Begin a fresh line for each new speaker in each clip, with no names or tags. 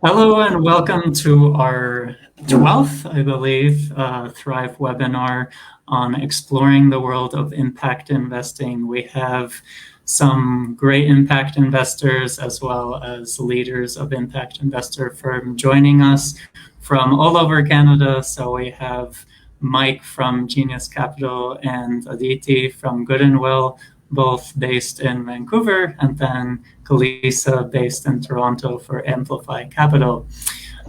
Hello and welcome to our 12th, I believe, Thrive webinar on exploring the world of impact investing. We have some great impact investors as well as leaders of impact investor firm joining us from all over Canada. So we have Mike from Genius Capital and Aditi from Good and Will, both based in Vancouver, and then Kalisa based in Toronto for Amplify Capital.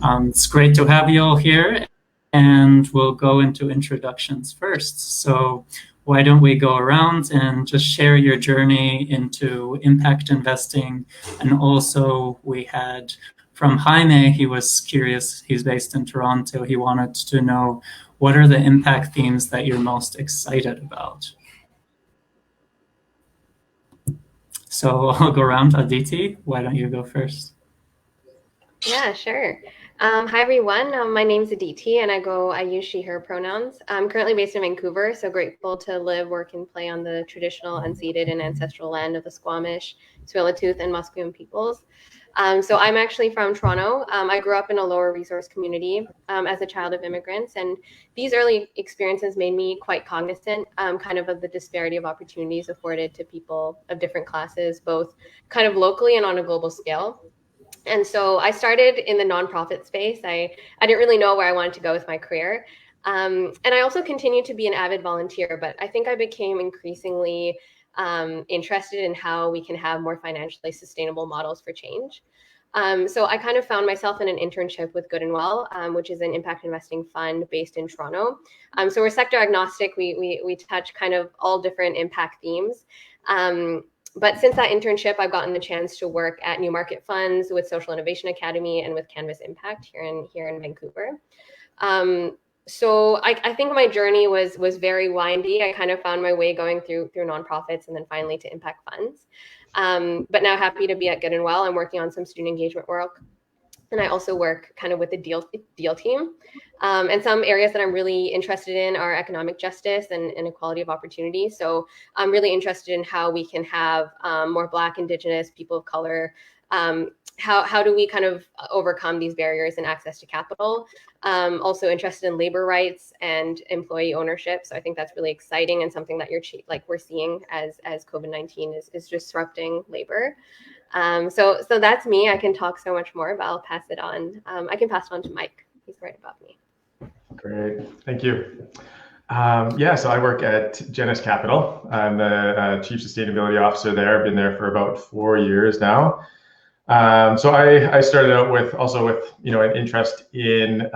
It's great to have you all here, and we'll go into introductions first. So why don't we go around and just share your journey into impact investing. And also we had from Jaime, he was curious, he's based in Toronto, he wanted to know what are the impact themes that you're most excited about? So I'll go around. Aditi, why don't you go first?
Yeah, sure. Hi, everyone. My name's Aditi, and I use she, her pronouns. I'm currently based in Vancouver, so grateful to live, work, and play on the traditional, unceded, and ancestral land of the Squamish, Tsleil-Waututh, and Musqueam peoples. So I'm actually from Toronto. I grew up in a lower resource community as a child of immigrants, and these early experiences made me quite cognizant kind of the disparity of opportunities afforded to people of different classes, both kind of locally and on a global scale. And so I started in the nonprofit space. I didn't really know where I wanted to go with my career. And I also continued to be an avid volunteer, but I think I became increasingly interested in how we can have more financially sustainable models for change. So I kind of found myself in an internship with Good and Well, which is an impact investing fund based in Toronto. So we're sector agnostic. We touch kind of all different impact themes. But since that internship, I've gotten the chance to work at Newmarket Funds with Social Innovation Academy and with Canvas Impact here in Vancouver. So I think my journey was very windy. I kind of found my way going through nonprofits and then finally to impact funds. But now happy to be at Good and Well. I'm working on some student engagement work. And I also work kind of with the deal team. And some areas that I'm really interested in are economic justice and inequality of opportunity. So I'm really interested in how we can have more Black, Indigenous, people of color. How do we kind of overcome these barriers in access to capital? Also interested in labor rights and employee ownership. So I think that's really exciting and something that we're seeing as COVID-19 is disrupting labor. So that's me. I can talk so much more, but I'll pass it on. I can pass it on to Mike. He's right above me.
Great, thank you. So I work at Genius Capital. I'm the Chief Sustainability Officer there. I've been there for about 4 years now. So I started out with an interest in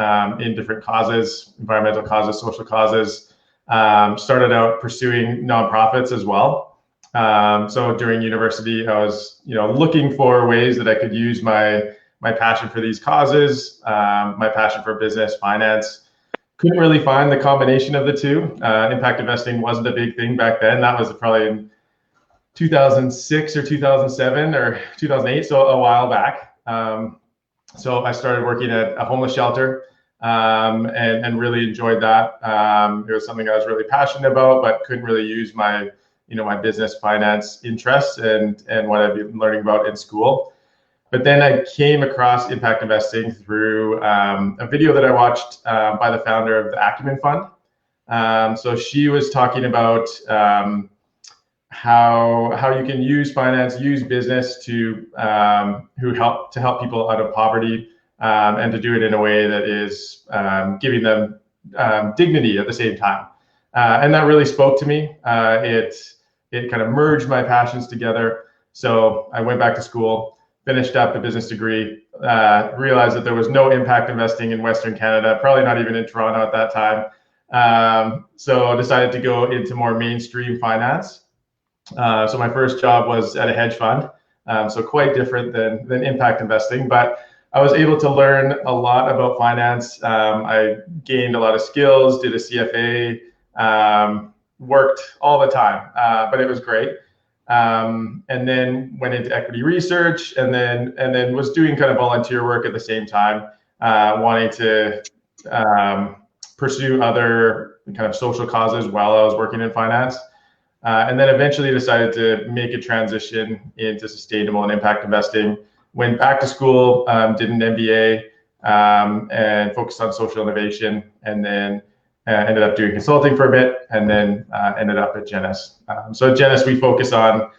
different causes, environmental causes, social causes. Started out pursuing nonprofits as well. So during university, I was looking for ways that I could use my passion for these causes, my passion for business, finance. Couldn't really find the combination of the two. Impact investing wasn't a big thing back then. That was probably in 2006 or 2007 or 2008, so a while back. So I started working at a homeless shelter and really enjoyed that. It was something I was really passionate about, but couldn't really use my business finance interests and what I've been learning about in school. But then I came across impact investing through a video that I watched by the founder of the Acumen Fund. So she was talking about how you can use finance, use business to help people out of poverty, and to do it in a way that is giving them dignity at the same time. And that really spoke to me. It kind of merged my passions together. So I went back to school, finished up a business degree, realized that there was no impact investing in Western Canada, probably not even in Toronto at that time. So I decided to go into more mainstream finance. So my first job was at a hedge fund, so quite different than impact investing, but I was able to learn a lot about finance. I gained a lot of skills, did a CFA, worked all the time, but it was great. And then went into equity research, and then was doing kind of volunteer work at the same time, wanting to pursue other kind of social causes while I was working in finance. And then eventually decided to make a transition into sustainable and impact investing went back to school, did an MBA, and focused on social innovation, and then ended up doing consulting for a bit, and then ended up at Genis. So at Genis, we focus on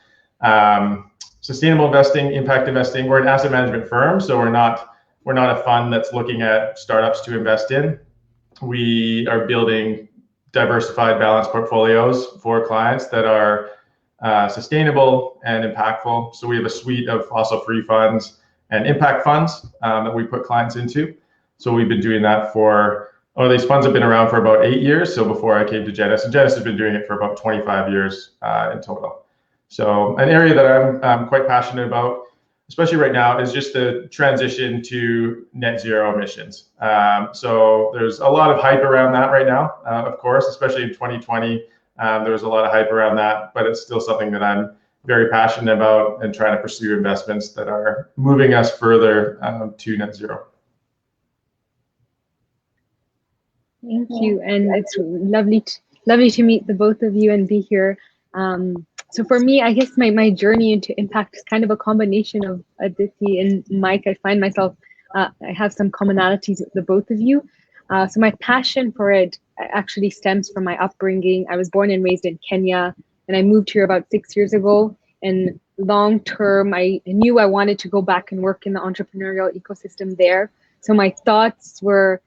sustainable investing, impact investing. We're an asset management firm, so we're not a fund that's looking at startups to invest in. We are building diversified, balanced portfolios for clients that are sustainable and impactful. So we have a suite of fossil-free funds and impact funds that we put clients into. So we've been doing that these funds have been around for about 8 years. So before I came to Genis, and Genis has been doing it for about 25 years in total. So an area that I'm quite passionate about, especially right now, is just the transition to net zero emissions. So there's a lot of hype around that right now, of course, especially in 2020. There was a lot of hype around that, but it's still something that I'm very passionate about and trying to pursue investments that are moving us further to net zero.
Thank you, and it's lovely to meet the both of you and be here. So for me, I guess my journey into impact is kind of a combination of Aditi and Mike. I find myself, I have some commonalities with the both of you. So my passion for it actually stems from my upbringing. I was born and raised in Kenya, and I moved here about 6 years ago. And long term, I knew I wanted to go back and work in the entrepreneurial ecosystem there. So my thoughts were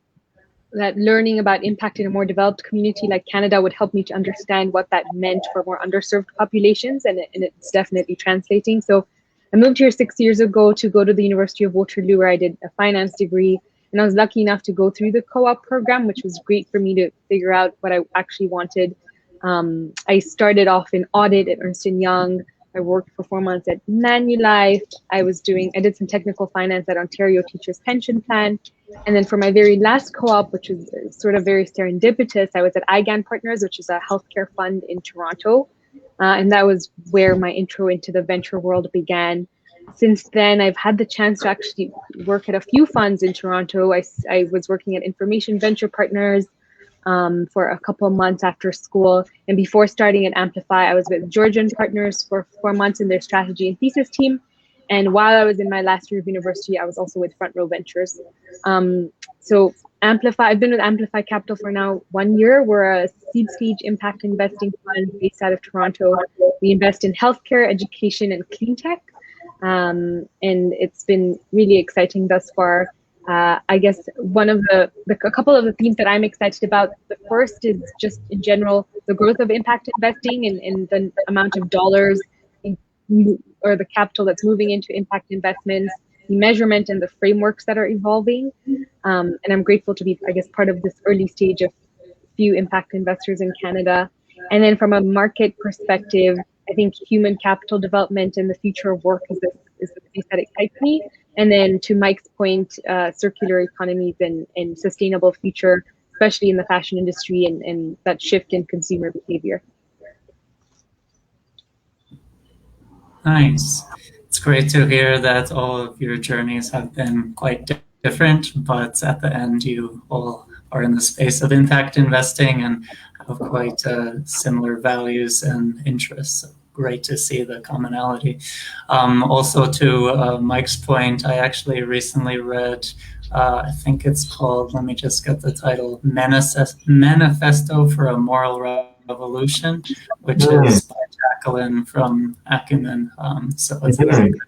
that learning about impact in a more developed community like Canada would help me to understand what that meant for more underserved populations, and it's definitely translating. So I moved here 6 years ago to go to the University of Waterloo, where I did a finance degree, and I was lucky enough to go through the co-op program, which was great for me to figure out what I actually wanted. I started off in audit at Ernst & Young. I worked for 4 months at Manulife. I did some technical finance at Ontario Teachers Pension Plan. And then for my very last co-op, which was sort of very serendipitous, I was at IGAN Partners, which is a healthcare fund in Toronto. And that was where my intro into the venture world began. Since then, I've had the chance to actually work at a few funds in Toronto. I was working at Information Venture Partners for a couple of months after school. And before starting at Amplify, I was with Georgian Partners for 4 months in their strategy and thesis team. And while I was in my last year of university, I was also with Front Row Ventures. So Amplify, I've been with Amplify Capital for now 1 year. We're a seed stage impact investing fund based out of Toronto. We invest in healthcare, education, and clean tech. And it's been really exciting thus far. I guess a couple of the themes that I'm excited about, the first is just in general, the growth of impact investing and the amount of dollars or the capital that's moving into impact investments, the measurement and the frameworks that are evolving. And I'm grateful to be, I guess, part of this early stage of few impact investors in Canada. And then from a market perspective, I think human capital development and the future of work is the piece that excites me. And then to Mike's point, circular economies and sustainable future, especially in the fashion industry and that shift in consumer behavior.
Nice. It's great to hear that all of your journeys have been quite different, but at the end you all are in the space of impact investing and have quite similar values and interests. So great to see the commonality. Also to Mike's point, I actually recently read, I think it's called, let me just get the title, Manifesto for a Moral Revolution, which is by Jacqueline from Acumen. So it's a very good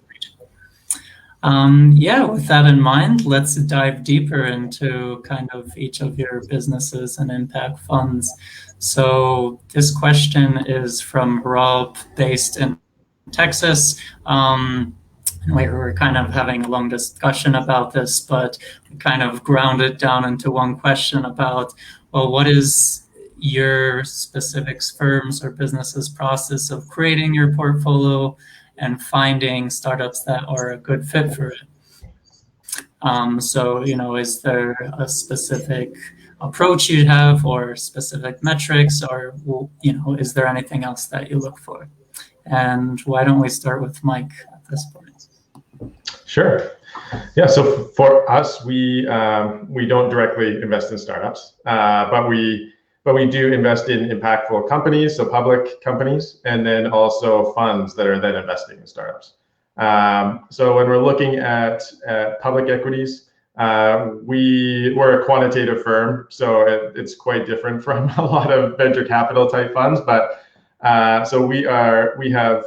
read. Yeah, with that in mind, let's dive deeper into kind of each of your businesses and impact funds. So this question is from Rob, based in Texas. We were kind of having a long discussion about this, but we kind of ground it down into one question about, well, what is your specific firm's or business's process of creating your portfolio and finding startups that are a good fit for it? So, is there a specific approach you have or specific metrics, or, is there anything else that you look for? And why don't we start with Mike at this point?
Sure. Yeah. So for us, we don't directly invest in startups, but we do invest in impactful companies, so public companies, and then also funds that are then investing in startups. So when we're looking at public equities, we're a quantitative firm, so it's quite different from a lot of venture capital type funds. But so we have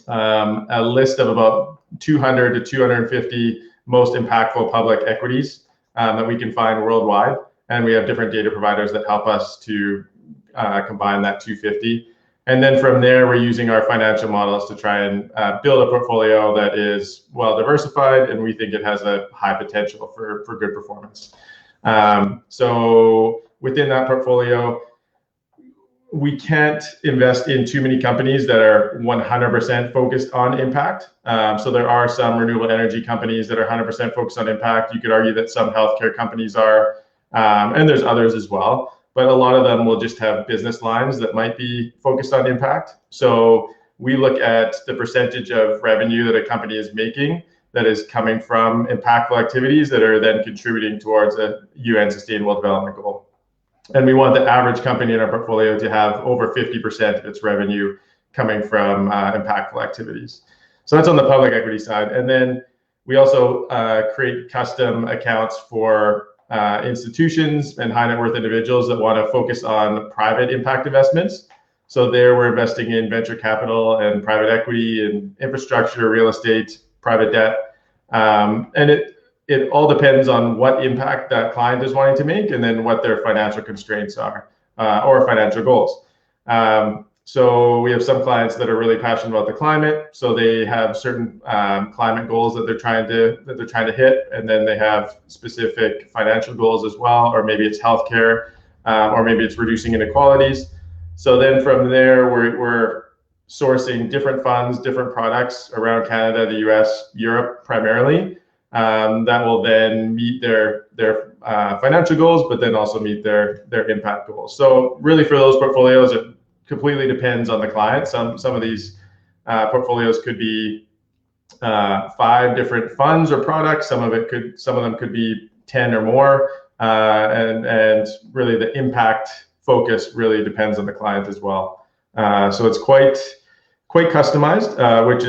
a list of about 200 to 250 most impactful public equities that we can find worldwide, and we have different data providers that help us to combine that 250. And then from there, we're using our financial models to try and build a portfolio that is well diversified, and we think it has a high potential for good performance. So within that portfolio, we can't invest in too many companies that are 100% focused on impact. So there are some renewable energy companies that are 100% focused on impact. You could argue that some healthcare companies are, and there's others as well. But a lot of them will just have business lines that might be focused on impact. So we look at the percentage of revenue that a company is making that is coming from impactful activities that are then contributing towards a UN Sustainable Development Goal. And we want the average company in our portfolio to have over 50% of its revenue coming from impactful activities. So that's on the public equity side. And then we also create custom accounts for institutions and high net worth individuals that want to focus on private impact investments. So there we're investing in venture capital and private equity and infrastructure, real estate, private debt. And it all depends on what impact that client is wanting to make and then what their financial constraints are or financial goals. So we have some clients that are really passionate about the climate, so they have certain climate goals that they're trying to hit, and then they have specific financial goals as well, or maybe it's healthcare, or maybe it's reducing inequalities. So then from there, we're sourcing different funds, different products around Canada, the US, Europe primarily, that will then meet their financial goals, but then also meet their impact goals. So really for those portfolios, it completely depends on the client. Some of these portfolios could be 5 different funds or products. Some of them could be 10 or more, and really the impact focus really depends on the client as well. So it's quite customized, which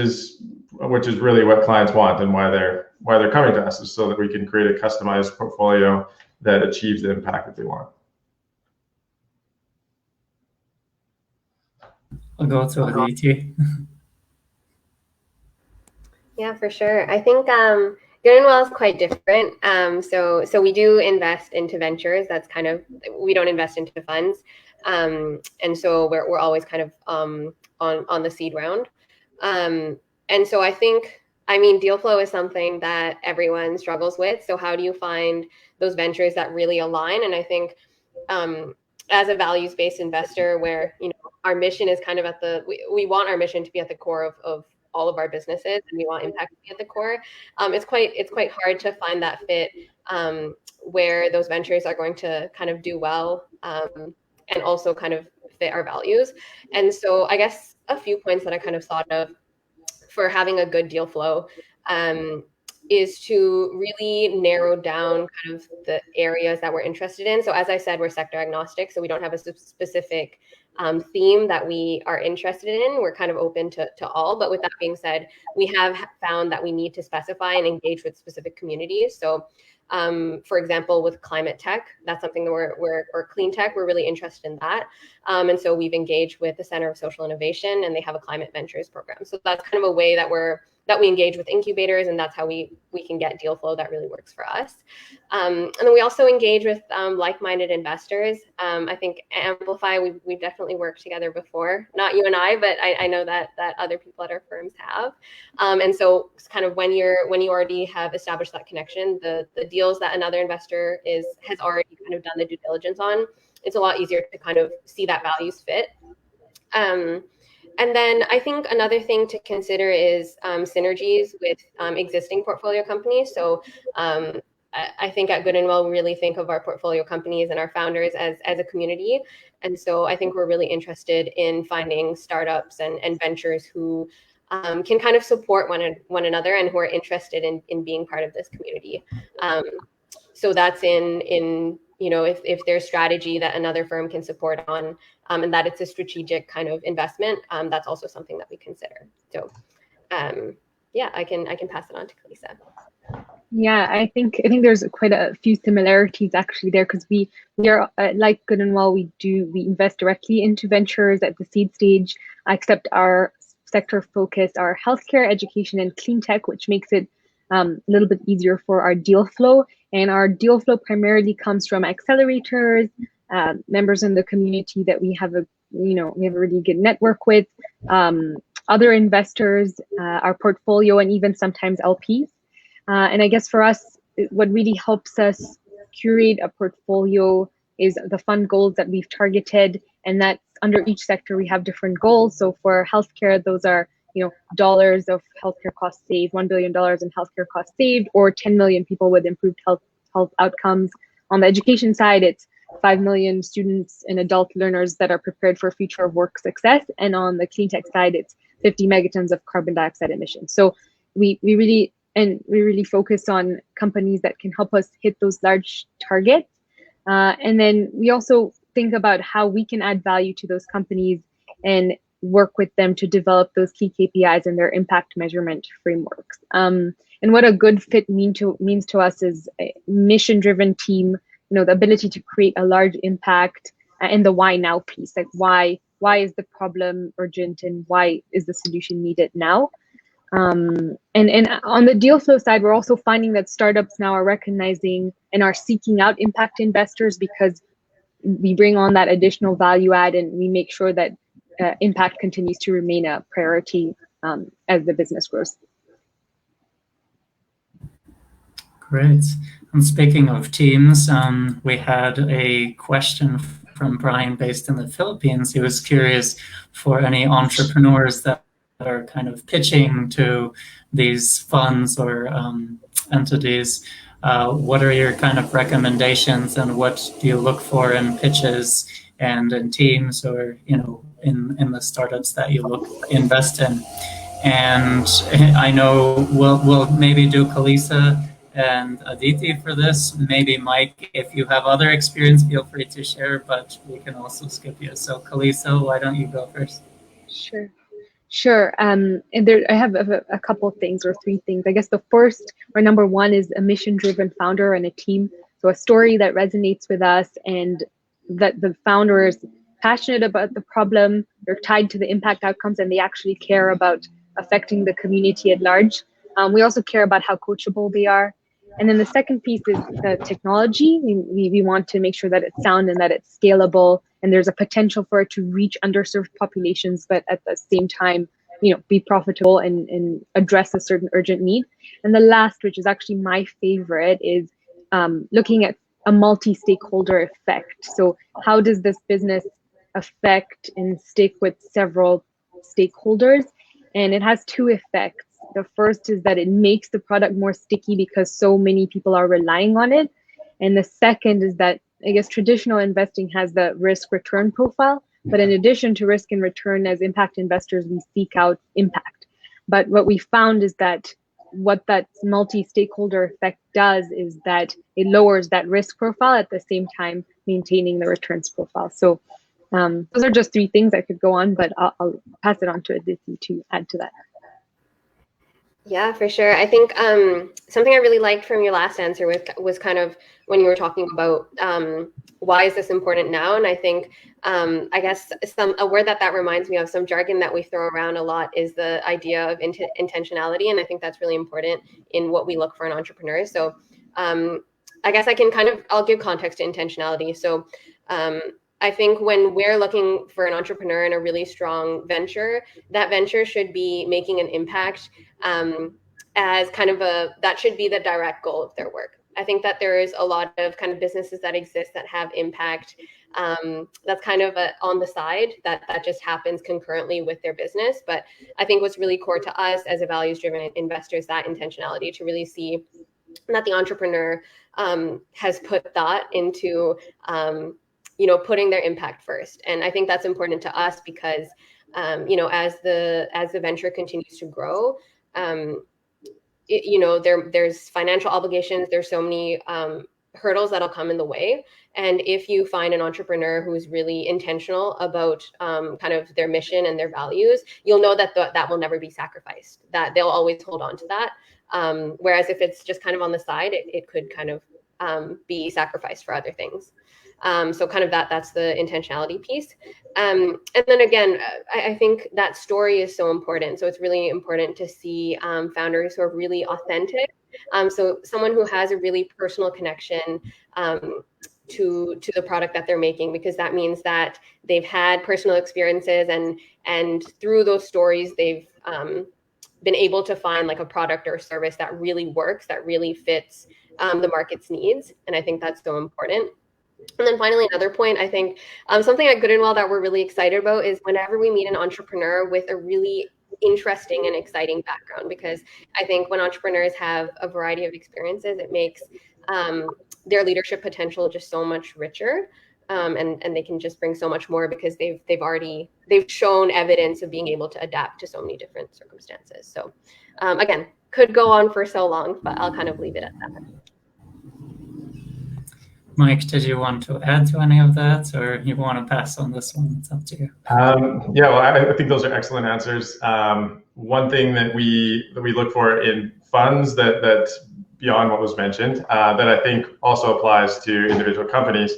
is really what clients want and why they're coming to us, is so that we can create a customized portfolio that achieves the impact that they want.
I'll go to Aditi.
Yeah, for sure. I think Good and Well is quite different. So we do invest into ventures. That's kind of, we don't invest into funds. And so we're always kind of on the seed round. And so I think, deal flow is something that everyone struggles with. So how do you find those ventures that really align? And I think as a values-based investor, where our mission is kind of we want our mission to be at the core of all of our businesses, and we want impact to be at the core. It's quite hard to find that fit where those ventures are going to kind of do well and also kind of fit our values. And so I guess a few points that I kind of thought of for having a good deal flow is to really narrow down kind of the areas that we're interested in. So as I said, we're sector agnostic, so we don't have a specific theme that we are interested in. We're kind of open to all. But with that being said, we have found that we need to specify and engage with specific communities. So for example, with climate tech, that's something that or clean tech, we're really interested in that. And so we've engaged with the Center of Social Innovation, and they have a climate ventures program. So that's kind of a way that we engage with incubators, and that's how we can get deal flow that really works for us. And then we also engage with like-minded investors. I think Amplify, we've definitely worked together before, not you and I, but I know that other people at our firms have. And so it's kind of when you already have established that connection, the deals that another investor has already kind of done the due diligence on, it's a lot easier to kind of see that values fit. And then I think another thing to consider is synergies with existing portfolio companies. So I think at Good and Well, we really think of our portfolio companies and our founders as a community. And so I think we're really interested in finding startups and ventures who can kind of support one another and who are interested in being part of this community. So that's in if there's strategy that another firm can support on, and that it's a strategic kind of investment, that's also something that we consider. So yeah, I can pass it on to Kalisa.
Yeah, I think there's quite a few similarities actually there, because we are like Good and Well, we invest directly into ventures at the seed stage, except our sector focus are healthcare, education, and clean tech, which makes it a little bit easier for our deal flow. And our deal flow primarily comes from accelerators, members in the community that we have a really good network with, other investors, our portfolio, and even sometimes LPs. And I guess for us, what really helps us curate a portfolio is the fund goals that we've targeted, and that under each sector we have different goals. So for healthcare, those are dollars of healthcare costs saved, $1 billion in healthcare costs saved, or 10 million people with improved health outcomes. On the education side, it's 5 million students and adult learners that are prepared for future of work success. And on the clean tech side, it's 50 megatons of carbon dioxide emissions. So we really focus on companies that can help us hit those large targets. And then we also think about how we can add value to those companies and work with them to develop those key KPIs and their impact measurement frameworks. And what a good fit means to us is a mission-driven team, the ability to create a large impact, and the why now piece, like why is the problem urgent and why is the solution needed now? And on the deal flow side, we're also finding that startups now are recognizing and are seeking out impact investors, because we bring on that additional value add, and we make sure that impact continues to remain a priority as the business grows.
Great. And speaking of teams, we had a question from Brian based in the Philippines. He was curious for any entrepreneurs that are kind of pitching to these funds or entities. What are your kind of recommendations, and what do you look for in pitches and in teams, or in the startups that you invest in? And I know we'll maybe do Kalisa and Aditi for this. Maybe Mike, if you have other experience, feel free to share, but we can also skip you. So Kalisa, why don't you go first?
Sure. And I have a couple of things, or three things. I guess the first, or number one, is a mission-driven founder and a team. So a story that resonates with us, and that the founder is passionate about the problem, they're tied to the impact outcomes, and they actually care about affecting the community at large. We also care about how coachable they are. And then the second piece is technology. We want to make sure that it's sound and that it's scalable, and there's a potential for it to reach underserved populations, but at the same time, be profitable and address a certain urgent need. And the last, which is actually my favorite, is looking at a multi-stakeholder effect. So how does this business affect and stick with several stakeholders? And it has two effects. The first is that it makes the product more sticky because so many people are relying on it. And the second is that, I guess, traditional investing has the risk return profile, but in addition to risk and return, as impact investors, we seek out impact. But what we found is that what that multi-stakeholder effect does is that it lowers that risk profile at the same time maintaining the returns profile. So those are just three things. I could go on, but I'll pass it on to Aditi to add to that.
Yeah, for sure. I think something I really liked from your last answer was kind of when you were talking about why is this important now? And I think, I guess a word that reminds me of, some jargon that we throw around a lot, is the idea of intentionality. And I think that's really important in what we look for in entrepreneurs. So I guess I'll give context to intentionality. So I think when we're looking for an entrepreneur in a really strong venture, that venture should be making an impact as kind of that should be the direct goal of their work. I think that there is a lot of kind of businesses that exist that have impact that's kind of on the side that just happens concurrently with their business. But I think what's really core to us as a values-driven investor is that intentionality, to really see that the entrepreneur has put thought into putting their impact first. And I think that's important to us because as the venture continues to grow, there's financial obligations. There's so many hurdles that'll come in the way. And if you find an entrepreneur who's really intentional about kind of their mission and their values, you'll know that that will never be sacrificed, that they'll always hold on to that. Whereas if it's just kind of on the side, it could kind of be sacrificed for other things. So kind of that's the intentionality piece. And then again, I think that story is so important. So it's really important to see founders who are really authentic. So someone who has a really personal connection to the product that they're making, because that means that they've had personal experiences, and through those stories, they've been able to find like a product or a service that really works, that really fits the market's needs. And I think that's so important. And then finally, another point, I think something at Good and Well that we're really excited about is whenever we meet an entrepreneur with a really interesting and exciting background, because I think when entrepreneurs have a variety of experiences, it makes their leadership potential just so much richer, and they can just bring so much more because they've shown evidence of being able to adapt to so many different circumstances. So again, could go on for so long, but I'll kind of leave it at that.
Mike, did you want to add to any of that, or you want to pass on this one? It's up to you.
Yeah, well, I think those are excellent answers. One thing that we look for in funds that beyond what was mentioned, that I think also applies to individual companies,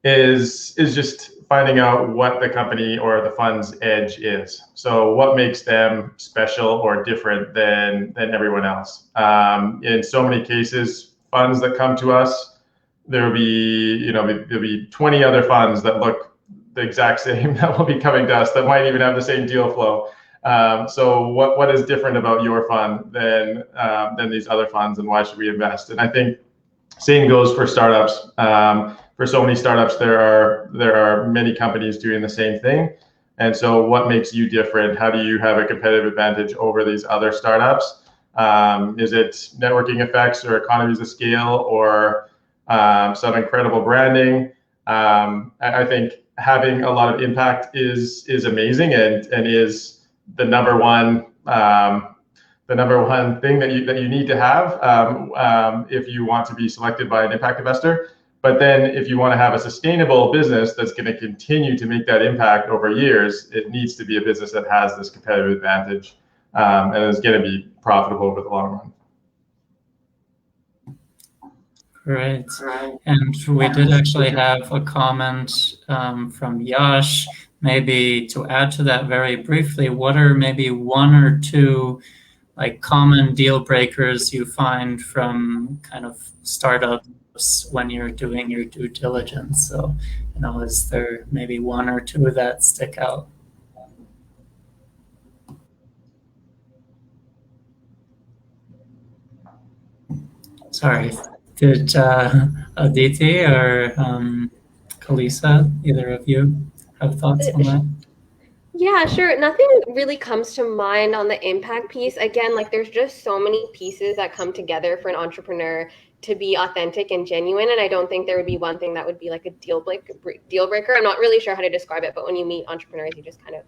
is just finding out what the company or the fund's edge is. So what makes them special or different than everyone else? In so many cases, funds that come to us, there'll be 20 other funds that look the exact same that will be coming to us that might even have the same deal flow. So what is different about your fund than these other funds, and why should we invest? And I think same goes for startups. For so many startups, there are many companies doing the same thing. And so what makes you different? How do you have a competitive advantage over these other startups? Is it networking effects or economies of scale, or some incredible branding? I think having a lot of impact is amazing, and is the number one thing that you need to have if you want to be selected by an impact investor. But then if you want to have a sustainable business that's going to continue to make that impact over years, it needs to be a business that has this competitive advantage, and is going to be profitable over the long run.
Great. And we did actually have a comment from Yash. Maybe to add to that very briefly, what are maybe one or two like common deal breakers you find from kind of startups when you're doing your due diligence? So, is there maybe one or two that stick out? Sorry. Did Aditi or Kalisa, either of you, have thoughts on that?
Yeah, sure. Nothing really comes to mind on the impact piece. Again, like there's just so many pieces that come together for an entrepreneur to be authentic and genuine. And I don't think there would be one thing that would be like a deal breaker. I'm not really sure how to describe it, but when you meet entrepreneurs, you just kind of,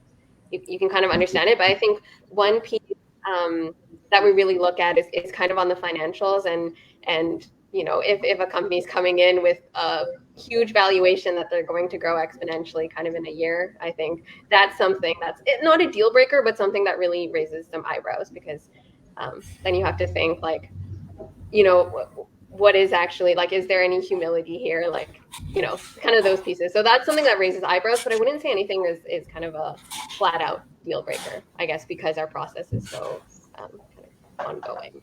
you can kind of understand it. But I think one piece that we really look at is kind of on the financials, and if a company's coming in with a huge valuation that they're going to grow exponentially kind of in a year, I think that's something that's not a deal breaker, but something that really raises some eyebrows, because then you have to think like, what is actually, like, is there any humility here? Like, kind of those pieces. So that's something that raises eyebrows, but I wouldn't say anything is kind of a flat out deal breaker, I guess, because our process is so kind of ongoing.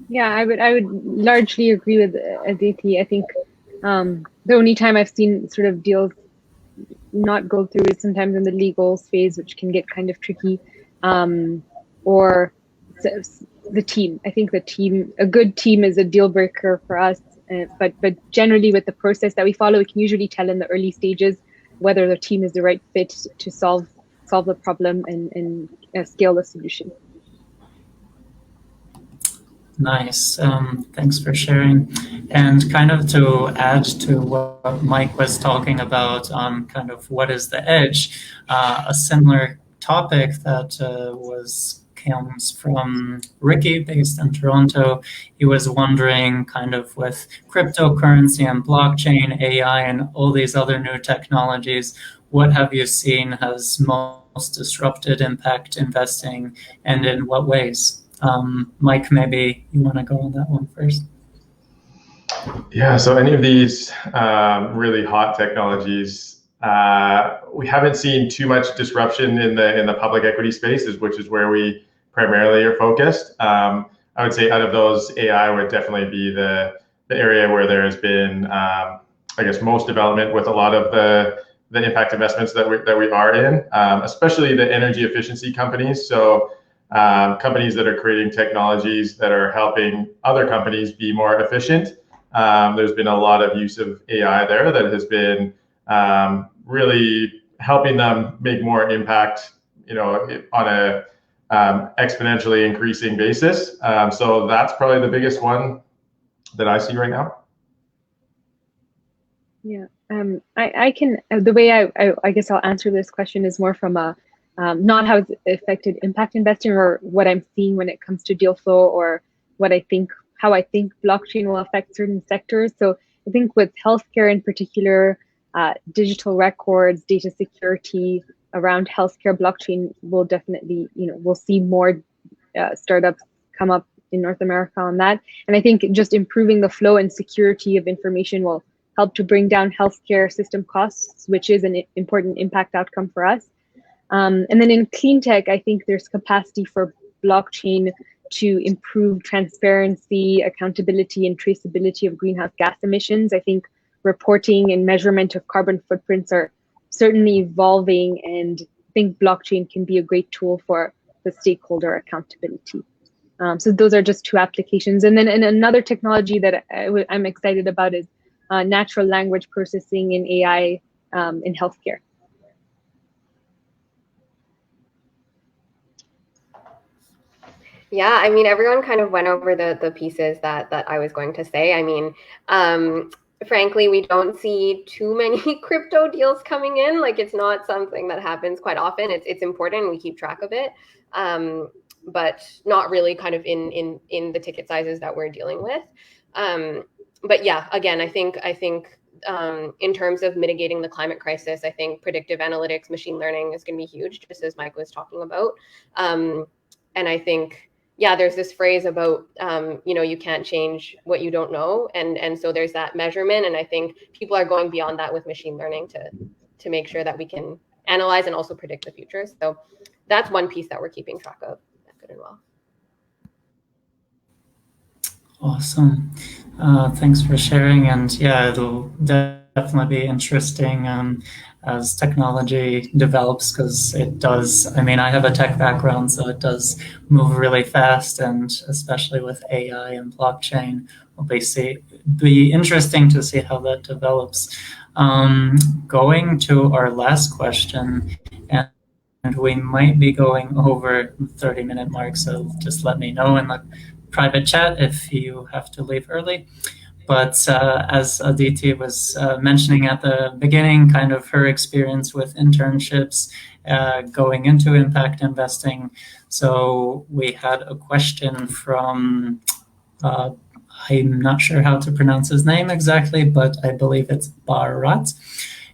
Yeah, I would largely agree with Aditi. I think the only time I've seen sort of deals not go through is sometimes in the legal phase, which can get kind of tricky, or the team. I think a good team is a deal breaker for us, but generally with the process that we follow, we can usually tell in the early stages whether the team is the right fit to solve the problem and scale the solution.
Nice. Thanks for sharing. And kind of to add to what Mike was talking about on kind of what is the edge, a similar topic that was comes from Ricky, based in Toronto. He was wondering, kind of with cryptocurrency and blockchain, AI, and all these other new technologies, what have you seen has most disrupted impact investing, and in what ways? Mike, maybe you want to go on that one first.
Yeah, so any of these really hot technologies, we haven't seen too much disruption in the public equity space, which is where we primarily are focused. I would say out of those, AI would definitely be the area where there has been, I guess, most development with a lot of the impact investments that we are in, especially the energy efficiency companies. So companies that are creating technologies that are helping other companies be more efficient. There's been a lot of use of AI there that has been really helping them make more impact, on a exponentially increasing basis. So that's probably the biggest one that I see right now.
Yeah, I can, the way I guess I'll answer this question is more from a, not how it's affected impact investing or what I'm seeing when it comes to deal flow or how I think blockchain will affect certain sectors. So I think with healthcare in particular, digital records, data security around healthcare, blockchain will definitely, we'll see more startups come up in North America on that. And I think just improving the flow and security of information will help to bring down healthcare system costs, which is an important impact outcome for us. And then in clean tech, I think there's capacity for blockchain to improve transparency, accountability, and traceability of greenhouse gas emissions. I think reporting and measurement of carbon footprints are certainly evolving, and I think blockchain can be a great tool for the stakeholder accountability. So those are just two applications. And then another technology that I'm excited about is natural language processing in AI in healthcare.
Yeah, I mean, everyone kind of went over the pieces that I was going to say. I mean, frankly, we don't see too many crypto deals coming in. Like, it's not something that happens quite often. It's important. We keep track of it, but not really kind of in the ticket sizes that we're dealing with. But yeah, again, I think in terms of mitigating the climate crisis, I think predictive analytics, machine learning is going to be huge, just as Mike was talking about. And I think, yeah, there's this phrase about, you can't change what you don't know. And so there's that measurement. And I think people are going beyond that with machine learning to make sure that we can analyze and also predict the future. So that's one piece that we're keeping track of at Good and Well.
Awesome. Thanks for sharing. And yeah, it'll definitely be interesting as technology develops, because it does. I mean, I have a tech background, so it does move really fast, and especially with AI and blockchain, it'll be interesting to see how that develops. Going to our last question, and we might be going over the 30-minute mark, so just let me know in the private chat if you have to leave early. But as Aditi was mentioning at the beginning, kind of her experience with internships going into impact investing. So we had a question from, I'm not sure how to pronounce his name exactly, but I believe it's Bharat.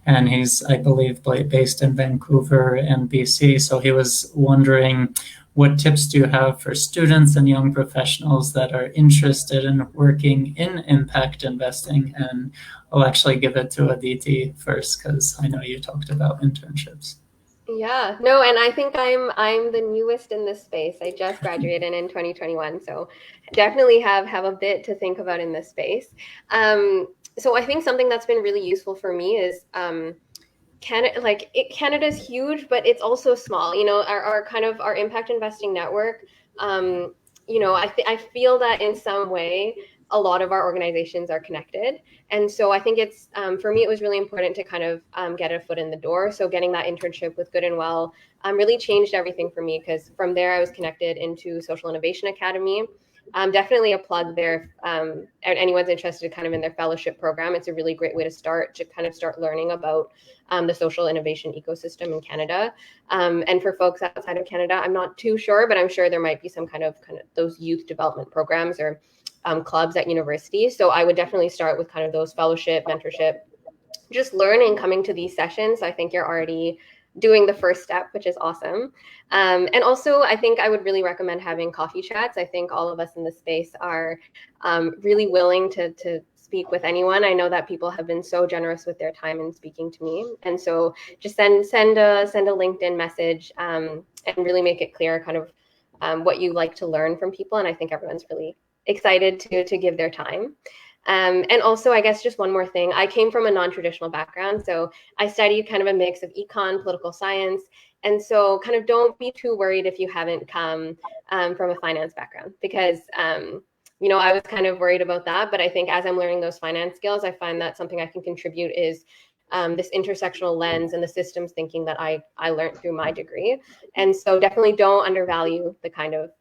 And he's, I believe, based in Vancouver and BC. So he was wondering, what tips do you have for students and young professionals that are interested in working in impact investing? And I'll actually give it to Aditi first, because I know you talked about internships.
Yeah, no, and I think I'm the newest in this space. I just graduated in 2021, so definitely have a bit to think about in this space. So I think something that's been really useful for me is Canada's huge, but it's also small. Our impact investing network. I feel that in some way a lot of our organizations are connected, and so I think it's for me it was really important to kind of get a foot in the door. So getting that internship with Good and Well really changed everything for me, because from there I was connected into Social Innovation Academy, definitely a plug there. And anyone's interested kind of in their fellowship program, it's a really great way to start learning about the social innovation ecosystem in Canada. And for folks outside of Canada, I'm not too sure, but I'm sure there might be some kind of those youth development programs or clubs at universities. So I would definitely start with kind of those fellowship, mentorship, just learning, coming to these sessions. I think you're already doing the first step, which is awesome. And also, I think I would really recommend having coffee chats. I think all of us in this space are really willing to speak with anyone. I know that people have been so generous with their time in speaking to me. And so just send a LinkedIn message and really make it clear kind of what you like to learn from people. And I think everyone's really excited to give their time. And also, I guess just one more thing, I came from a non-traditional background. So I studied kind of a mix of econ, political science. And so kind of don't be too worried if you haven't come from a finance background, because, you know, I was kind of worried about that. But I think as I'm learning those finance skills, I find that something I can contribute is this intersectional lens and the systems thinking that I learned through my degree. And so definitely don't undervalue the kind of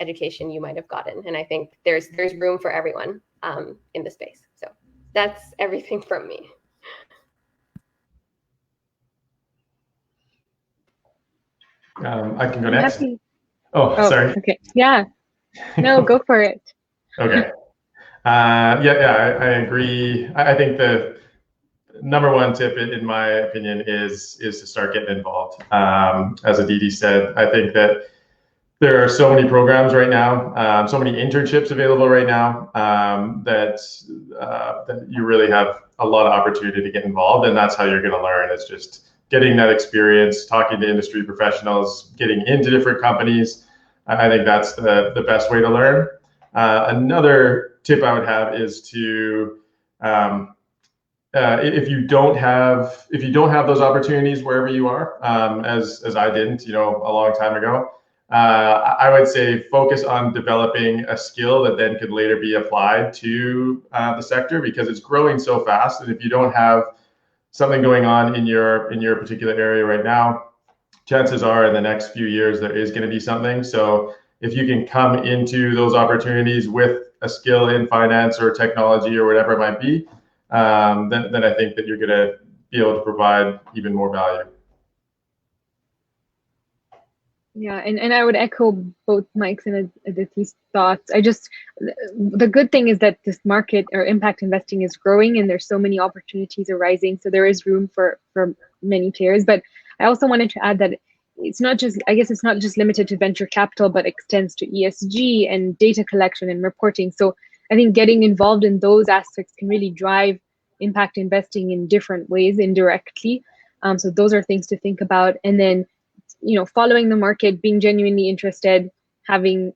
education you might have gotten. And I think there's room for everyone in the space. So that's everything from me.
I can go next.
Happy.
Oh, sorry.
Okay. Yeah. No, go for it.
Okay. Yeah, I agree. I think the number one tip, in my opinion, is to start getting involved. As Aditi said, I think that there are so many programs right now, so many internships available right now, that you really have a lot of opportunity to get involved, and that's how you're going to learn, is just getting that experience, talking to industry professionals, getting into different companies. I think that's the best way to learn. Another tip I would have is to if you don't have those opportunities wherever you are, as I didn't, you know, a long time ago, I would say focus on developing a skill that then could later be applied to the sector, because it's growing so fast. And if you don't have something going on in your particular area right now, chances are in the next few years there is going to be something. So if you can come into those opportunities with a skill in finance or technology or whatever it might be, then I think that you're going to be able to provide even more value.
Yeah, and I would echo both Mike's and Aditi's thoughts. The good thing is that this market or impact investing is growing, and there's so many opportunities arising. So there is room for many players. But I also wanted to add that it's not just limited to venture capital, but extends to ESG and data collection and reporting. So I think getting involved in those aspects can really drive impact investing in different ways indirectly. So those are things to think about. And then, you know, following the market, being genuinely interested, having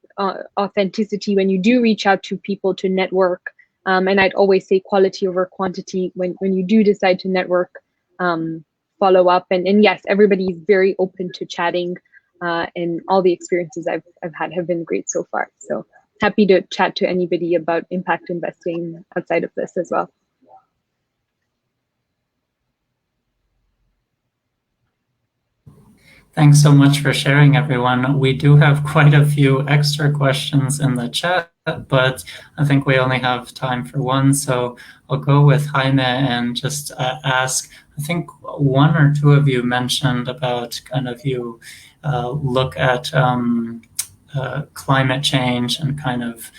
authenticity when you do reach out to people to network. And I'd always say quality over quantity when you do decide to network, follow up. And yes, everybody is very open to chatting, and all the experiences I've had have been great so far. So happy to chat to anybody about impact investing outside of this as well.
Thanks so much for sharing, everyone. We do have quite a few extra questions in the chat, but I think we only have time for one. So I'll go with Jaime and just ask, I think one or two of you mentioned about kind of you look at climate change and kind of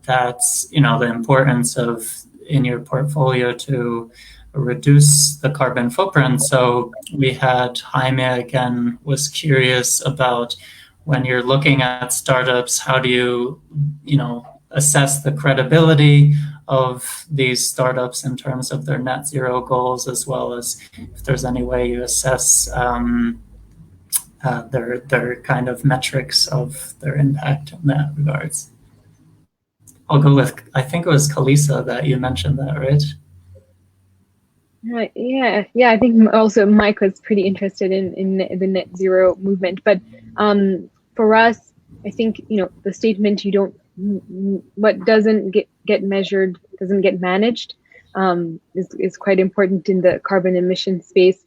that's, you know, the importance of in your portfolio to reduce the carbon footprint. So we had Jaime again was curious about when you're looking at startups, how do you assess the credibility of these startups in terms of their net zero goals, as well as if there's any way you assess their kind of metrics of their impact in that regards. I'll go with, I think it was Kalisa that you mentioned that, right?
Right. Yeah. I think also Mike was pretty interested in the net zero movement. But for us, I think, you know, the statement what doesn't get measured doesn't get managed is quite important in the carbon emission space.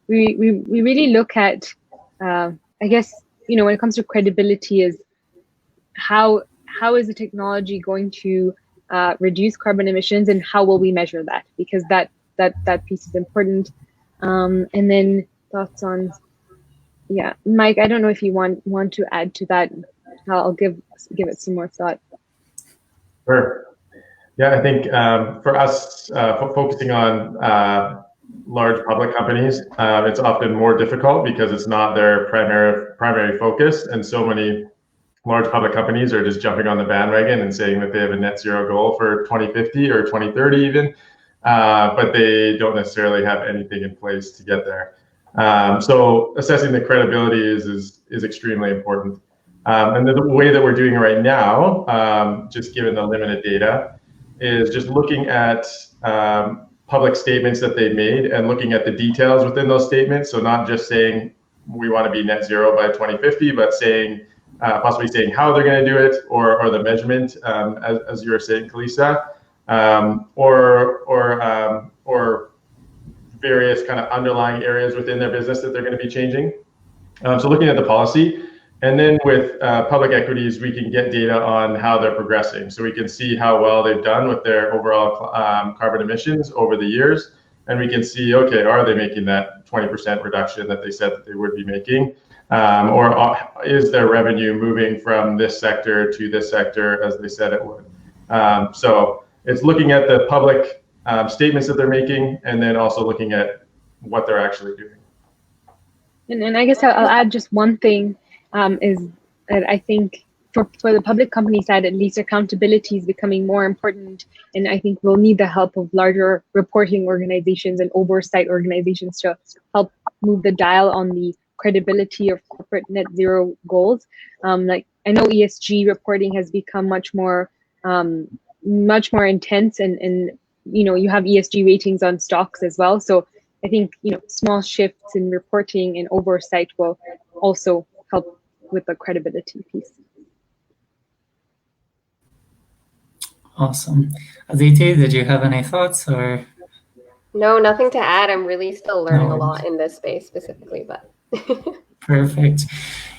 We really look at, I guess, you know, when it comes to credibility, is how is the technology going to reduce carbon emissions, and how will we measure that? Because that piece is important. And then thoughts on, yeah, Mike, I don't know if you want to add to that. I'll give it some more thought.
Sure. Yeah, I think for us, focusing on large public companies, it's often more difficult because it's not their primary focus, and so many large public companies are just jumping on the bandwagon and saying that they have a net zero goal for 2050 or 2030 even, but they don't necessarily have anything in place to get there. So assessing the credibility is extremely important. And the way that we're doing it right now, just given the limited data, is just looking at public statements that they made and looking at the details within those statements. So not just saying we want to be net zero by 2050, but saying possibly saying how they're going to do it, or the measurement, as you were saying, Kalisa, or various kind of underlying areas within their business that they're going to be changing. So looking at the policy. And then with public equities, we can get data on how they're progressing. So we can see how well they've done with their overall carbon emissions over the years. And we can see, okay, are they making that 20% reduction that they said that they would be making? Or is their revenue moving from this sector to this sector as they said it would? So it's looking at the public statements that they're making, and then also looking at what they're actually doing.
And I guess I'll add just one thing. Is that I think for the public company side, at least, accountability is becoming more important. And I think we'll need the help of larger reporting organizations and oversight organizations to help move the dial on the credibility of corporate net zero goals. Like, I know ESG reporting has become much more intense, and you have ESG ratings on stocks as well. So I think small shifts in reporting and oversight will also help with the credibility piece.
Awesome. Aditi, did you have any thoughts or?
No, nothing to add. I'm really still learning a lot in this space specifically, but.
Perfect.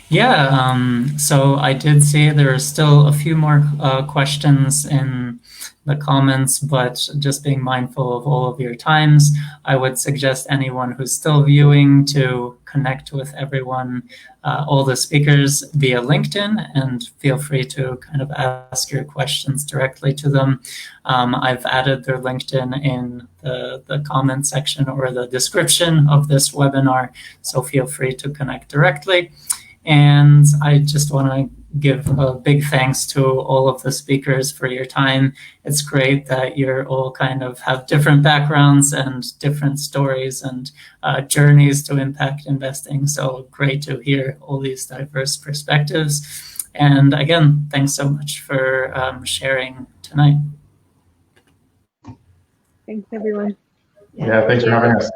Yeah, so I did see there are still a few more questions in the comments, but just being mindful of all of your times, I would suggest anyone who's still viewing to connect with everyone, all the speakers via LinkedIn, and feel free to kind of ask your questions directly to them. I've added their LinkedIn in the comment section or the description of this webinar, so feel free to connect directly. And I just want to give a big thanks to all of the speakers for your time. It's great that you're all kind of have different backgrounds and different stories and journeys to impact investing. So great to hear all these diverse perspectives. And again, thanks so much for sharing tonight.
Thanks, everyone.
Yeah, thanks for having us.